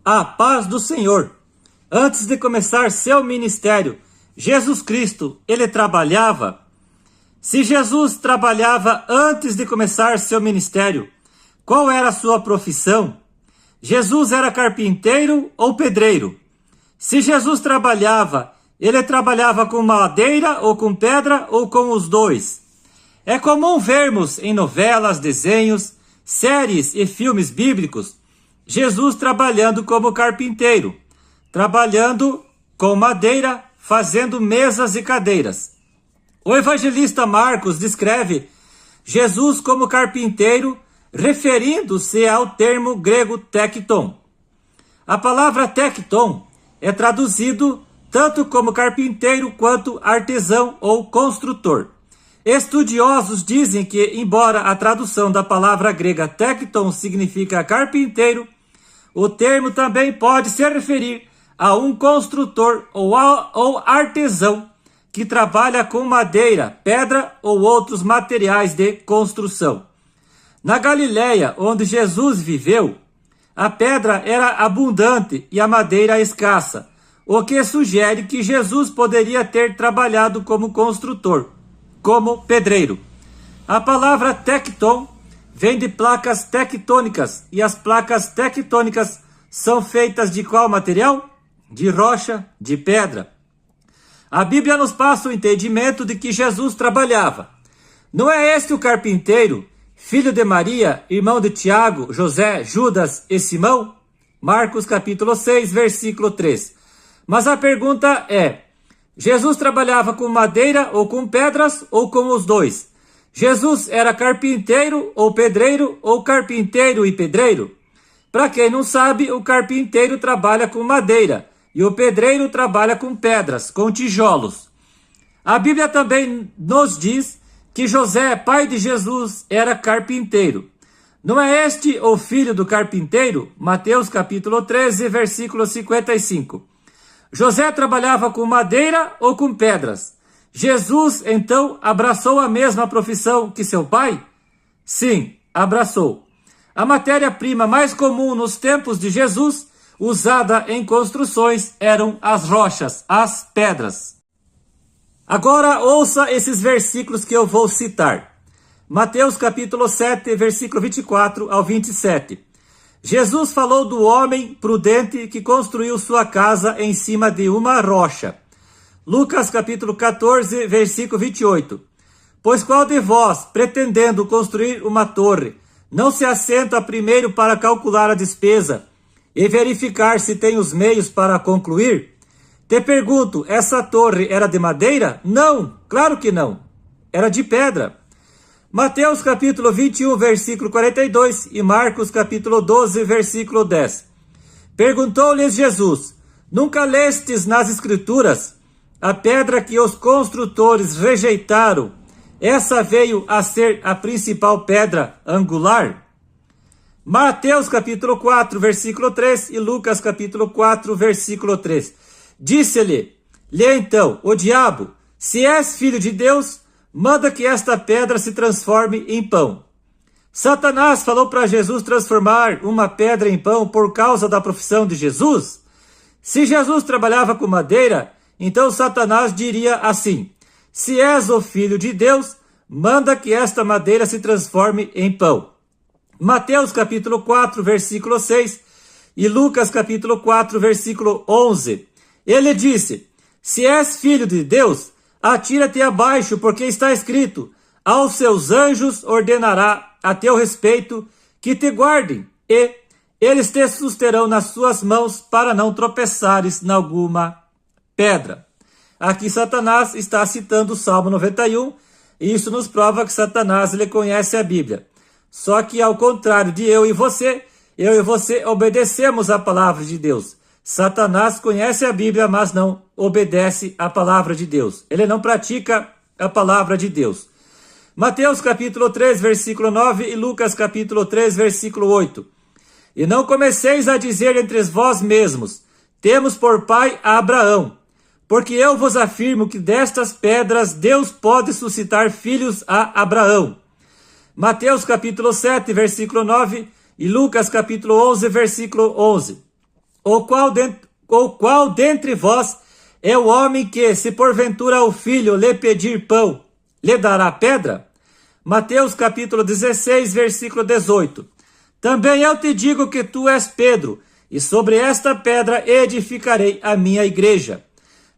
A paz do Senhor. Antes de começar seu ministério, Jesus Cristo, ele trabalhava? Se Jesus trabalhava antes de começar seu ministério, qual era a sua profissão? Jesus era carpinteiro ou pedreiro? Se Jesus trabalhava, ele trabalhava com madeira ou com pedra ou com os dois? É comum vermos em novelas, desenhos, séries e filmes bíblicos Jesus trabalhando como carpinteiro, trabalhando com madeira, fazendo mesas e cadeiras. O evangelista Marcos descreve Jesus como carpinteiro, referindo-se ao termo grego tecton. A palavra tecton é traduzido tanto como carpinteiro quanto artesão ou construtor. Estudiosos dizem que, embora a tradução da palavra grega tecton significa carpinteiro, o termo também pode se referir a um construtor ou artesão que trabalha com madeira, pedra ou outros materiais de construção. Na Galileia, onde Jesus viveu, a pedra era abundante e a madeira escassa, o que sugere que Jesus poderia ter trabalhado como construtor, como pedreiro. A palavra tecton vem de placas tectônicas, e as placas tectônicas são feitas de qual material? De rocha, de pedra. A Bíblia nos passa o entendimento de que Jesus trabalhava. Não é este o carpinteiro, filho de Maria, irmão de Tiago, José, Judas e Simão? Marcos capítulo 6, versículo 3. Mas a pergunta é, Jesus trabalhava com madeira ou com pedras ou com os dois? Jesus era carpinteiro ou pedreiro ou carpinteiro e pedreiro? Para quem não sabe, o carpinteiro trabalha com madeira e o pedreiro trabalha com pedras, com tijolos. A Bíblia também nos diz que José, pai de Jesus, era carpinteiro. Não é este o filho do carpinteiro? Mateus capítulo 13, versículo 55. José trabalhava com madeira ou com pedras? Jesus, então, abraçou a mesma profissão que seu pai? Sim, abraçou. A matéria-prima mais comum nos tempos de Jesus, usada em construções, eram as rochas, as pedras. Agora ouça esses versículos que eu vou citar. Mateus capítulo 7, versículo 24 ao 27. Jesus falou do homem prudente que construiu sua casa em cima de uma rocha. Lucas capítulo 14, versículo 28. Pois qual de vós, pretendendo construir uma torre, não se assenta primeiro para calcular a despesa e verificar se tem os meios para concluir? Te pergunto, essa torre era de madeira? Não, claro que não. Era de pedra. Mateus capítulo 21, versículo 42 e Marcos capítulo 12, versículo 10. Perguntou-lhes Jesus, nunca lestes nas escrituras a pedra que os construtores rejeitaram, essa veio a ser a principal pedra angular? Mateus capítulo 4, versículo 3 e Lucas capítulo 4, versículo 3. Disse-lhe então o diabo, se és filho de Deus, manda que esta pedra se transforme em pão. Satanás falou para Jesus transformar uma pedra em pão por causa da profissão de Jesus? Se Jesus trabalhava com madeira, então Satanás diria assim, se és o filho de Deus, manda que esta madeira se transforme em pão. Mateus capítulo 4, versículo 6 e Lucas capítulo 4, versículo 11. Ele disse, se és filho de Deus, atira-te abaixo, porque está escrito, aos seus anjos ordenará a teu respeito que te guardem, e eles te susterão nas suas mãos para não tropeçares em alguma pedra. Aqui Satanás está citando o Salmo 91, e isso nos prova que Satanás ele conhece a Bíblia. Só que ao contrário de eu e você obedecemos a palavra de Deus. Satanás conhece a Bíblia, mas não obedece a palavra de Deus. Ele não pratica a palavra de Deus. Mateus capítulo 3, versículo 9 e Lucas capítulo 3, versículo 8. E não comeceis a dizer entre vós mesmos, temos por pai a Abraão, porque eu vos afirmo que destas pedras Deus pode suscitar filhos a Abraão. Mateus capítulo 7, versículo 9 e Lucas capítulo 11, versículo 11. Ou qual dentre vós é o homem que, se porventura o filho lhe pedir pão, lhe dará pedra? Mateus capítulo 16, versículo 18. Também eu te digo que tu és Pedro, e sobre esta pedra edificarei a minha igreja.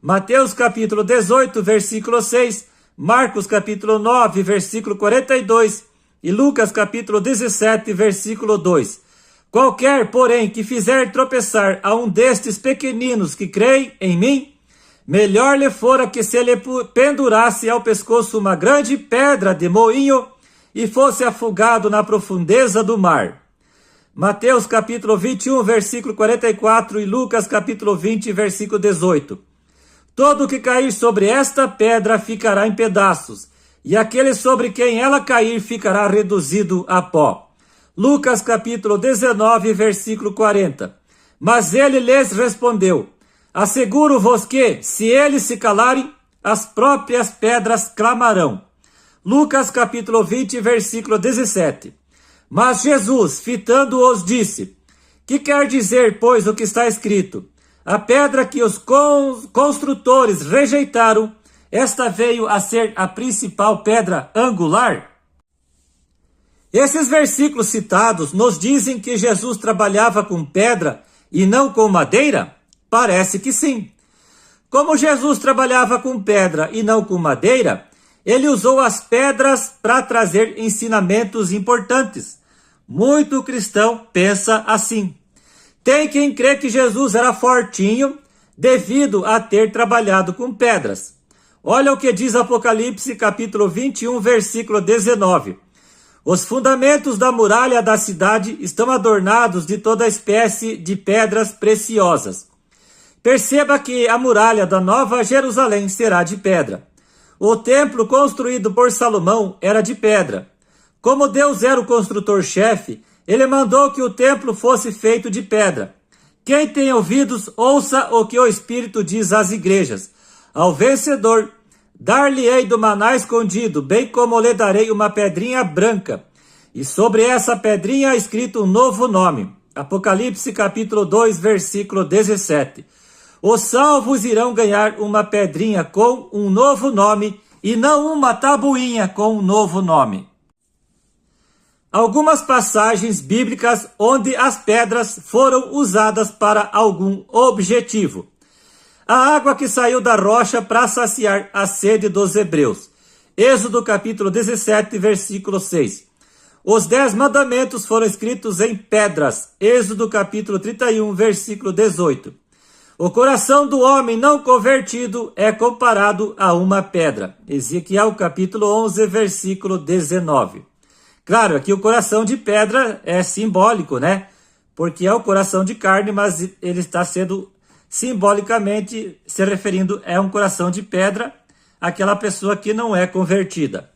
Mateus capítulo 18, versículo 6, Marcos capítulo 9, versículo 42 e Lucas capítulo 17, versículo 2. Qualquer, porém, que fizer tropeçar a um destes pequeninos que creem em mim, melhor lhe fora que se lhe pendurasse ao pescoço uma grande pedra de moinho e fosse afogado na profundeza do mar. Mateus capítulo 21, versículo 44 e Lucas capítulo 20, versículo 18. Todo que cair sobre esta pedra ficará em pedaços, e aquele sobre quem ela cair ficará reduzido a pó. Lucas capítulo 19, versículo 40. Mas ele lhes respondeu: asseguro-vos que, se eles se calarem, as próprias pedras clamarão. Lucas capítulo 20, versículo 17. Mas Jesus, fitando-os, disse: que quer dizer, pois, o que está escrito? A pedra que os construtores rejeitaram, esta veio a ser a principal pedra angular? Esses versículos citados nos dizem que Jesus trabalhava com pedra e não com madeira? Parece que sim. Como Jesus trabalhava com pedra e não com madeira, ele usou as pedras para trazer ensinamentos importantes. Muito cristão pensa assim. Tem quem crê que Jesus era fortinho devido a ter trabalhado com pedras. Olha o que diz Apocalipse capítulo 21, versículo 19. Os fundamentos da muralha da cidade estão adornados de toda espécie de pedras preciosas. Perceba que a muralha da Nova Jerusalém será de pedra. O templo construído por Salomão era de pedra. Como Deus era o construtor-chefe, ele mandou que o templo fosse feito de pedra. Quem tem ouvidos, ouça o que o Espírito diz às igrejas. Ao vencedor, dar-lhe-ei do maná escondido, bem como lhe darei uma pedrinha branca. E sobre essa pedrinha escrito um novo nome. Apocalipse capítulo 2, versículo 17. Os salvos irão ganhar uma pedrinha com um novo nome e não uma tabuinha com um novo nome. Algumas passagens bíblicas onde as pedras foram usadas para algum objetivo. A água que saiu da rocha para saciar a sede dos hebreus. Êxodo capítulo 17, versículo 6. Os 10 mandamentos foram escritos em pedras. Êxodo capítulo 31, versículo 18. O coração do homem não convertido é comparado a uma pedra. Ezequiel capítulo 11, versículo 19. Claro, aqui o coração de pedra é simbólico, né? Porque é o coração de carne, mas ele está sendo simbolicamente se referindo a um coração de pedra, aquela pessoa que não é convertida.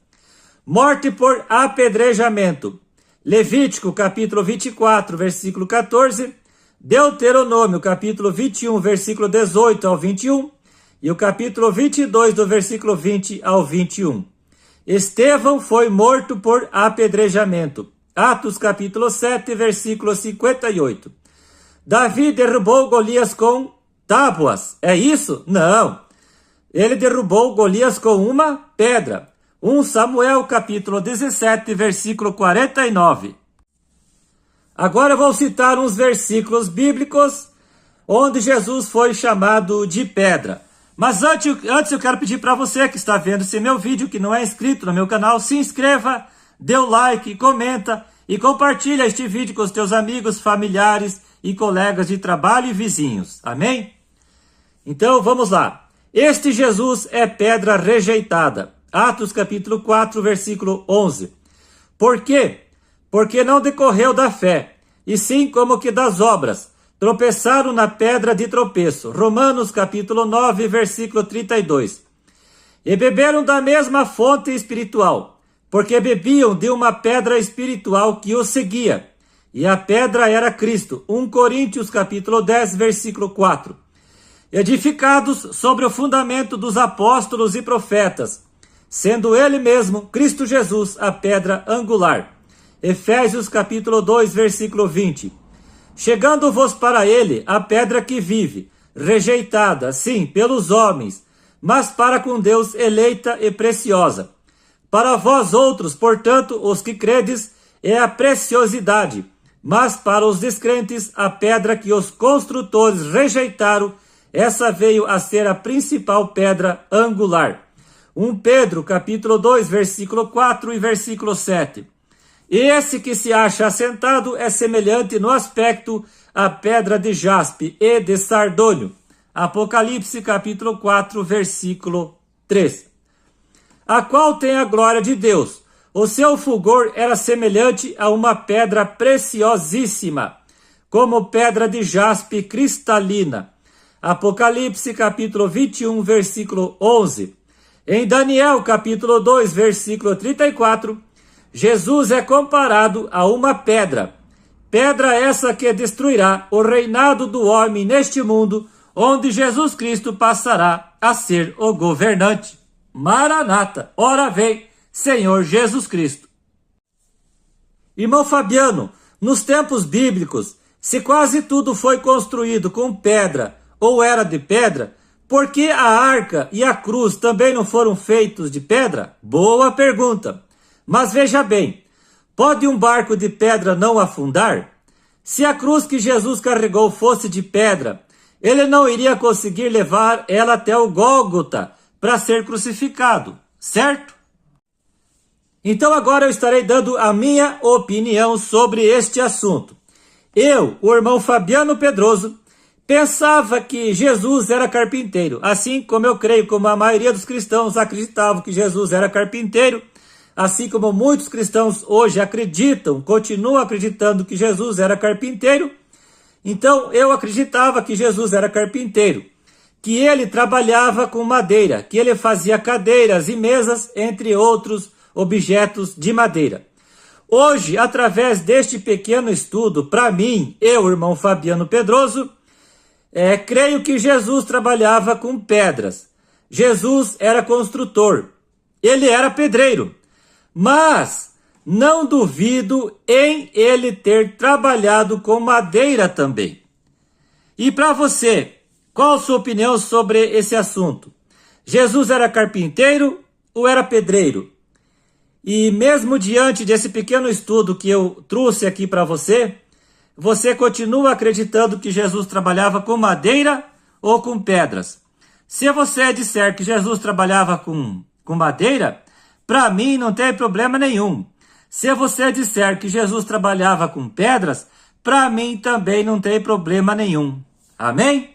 Morte por apedrejamento. Levítico capítulo 24, versículo 14. Deuteronômio capítulo 21, versículo 18 ao 21. E o capítulo 22, do versículo 20 ao 21. Estevão foi morto por apedrejamento. Atos capítulo 7, versículo 58. Davi derrubou Golias com tábuas. É isso? Não. Ele derrubou Golias com uma pedra. 1 Samuel capítulo 17, versículo 49. Agora eu vou citar uns versículos bíblicos onde Jesus foi chamado de pedra. Mas antes eu quero pedir para você que está vendo esse meu vídeo, que não é inscrito no meu canal, se inscreva, dê o like, comenta e compartilha este vídeo com os teus amigos, familiares e colegas de trabalho e vizinhos. Amém? Então vamos lá. Este Jesus é pedra rejeitada. Atos capítulo 4, versículo 11. Por quê? Porque não decorreu da fé, e sim como que das obras. Tropeçaram na pedra de tropeço. Romanos capítulo 9, versículo 32. E beberam da mesma fonte espiritual, porque bebiam de uma pedra espiritual que os seguia. E a pedra era Cristo. 1 Coríntios capítulo 10, versículo 4. Edificados sobre o fundamento dos apóstolos e profetas, sendo ele mesmo, Cristo Jesus, a pedra angular. Efésios capítulo 2, versículo 20. Chegando-vos para ele a pedra que vive, rejeitada, sim, pelos homens, mas para com Deus eleita e preciosa. Para vós outros, portanto, os que credes, é a preciosidade, mas para os descrentes, a pedra que os construtores rejeitaram, essa veio a ser a principal pedra angular. 1 Pedro, capítulo 2, versículo 4 e versículo 7. E esse que se acha assentado é semelhante no aspecto à pedra de jaspe e de sardônio. Apocalipse, capítulo 4, versículo 3. A qual tem a glória de Deus. O seu fulgor era semelhante a uma pedra preciosíssima, como pedra de jaspe cristalina. Apocalipse, capítulo 21, versículo 11. Em Daniel, capítulo 2, versículo 34, Jesus é comparado a uma pedra. Pedra essa que destruirá o reinado do homem neste mundo, onde Jesus Cristo passará a ser o governante. Maranata, ora vem, Senhor Jesus Cristo. Irmão Fabiano, nos tempos bíblicos, se quase tudo foi construído com pedra ou era de pedra, por que a arca e a cruz também não foram feitos de pedra? Boa pergunta. Mas veja bem, pode um barco de pedra não afundar? Se a cruz que Jesus carregou fosse de pedra, ele não iria conseguir levar ela até o Gólgota para ser crucificado, certo? Então agora eu estarei dando a minha opinião sobre este assunto. Eu, o irmão Fabiano Pedroso, pensava que Jesus era carpinteiro, assim como eu creio, como a maioria dos cristãos acreditavam que Jesus era carpinteiro, assim como muitos cristãos hoje acreditam, continuam acreditando que Jesus era carpinteiro. Então eu acreditava que Jesus era carpinteiro, que ele trabalhava com madeira, que ele fazia cadeiras e mesas, entre outros objetos de madeira. Hoje, através deste pequeno estudo, para mim, eu, irmão Fabiano Pedroso, creio que Jesus trabalhava com pedras. Jesus era construtor, ele era pedreiro, mas não duvido em ele ter trabalhado com madeira também. E para você, qual a sua opinião sobre esse assunto? Jesus era carpinteiro ou era pedreiro? E mesmo diante desse pequeno estudo que eu trouxe aqui para você, você continua acreditando que Jesus trabalhava com madeira ou com pedras? Se você disser que Jesus trabalhava com madeira, para mim não tem problema nenhum. Se você disser que Jesus trabalhava com pedras, para mim também não tem problema nenhum. Amém?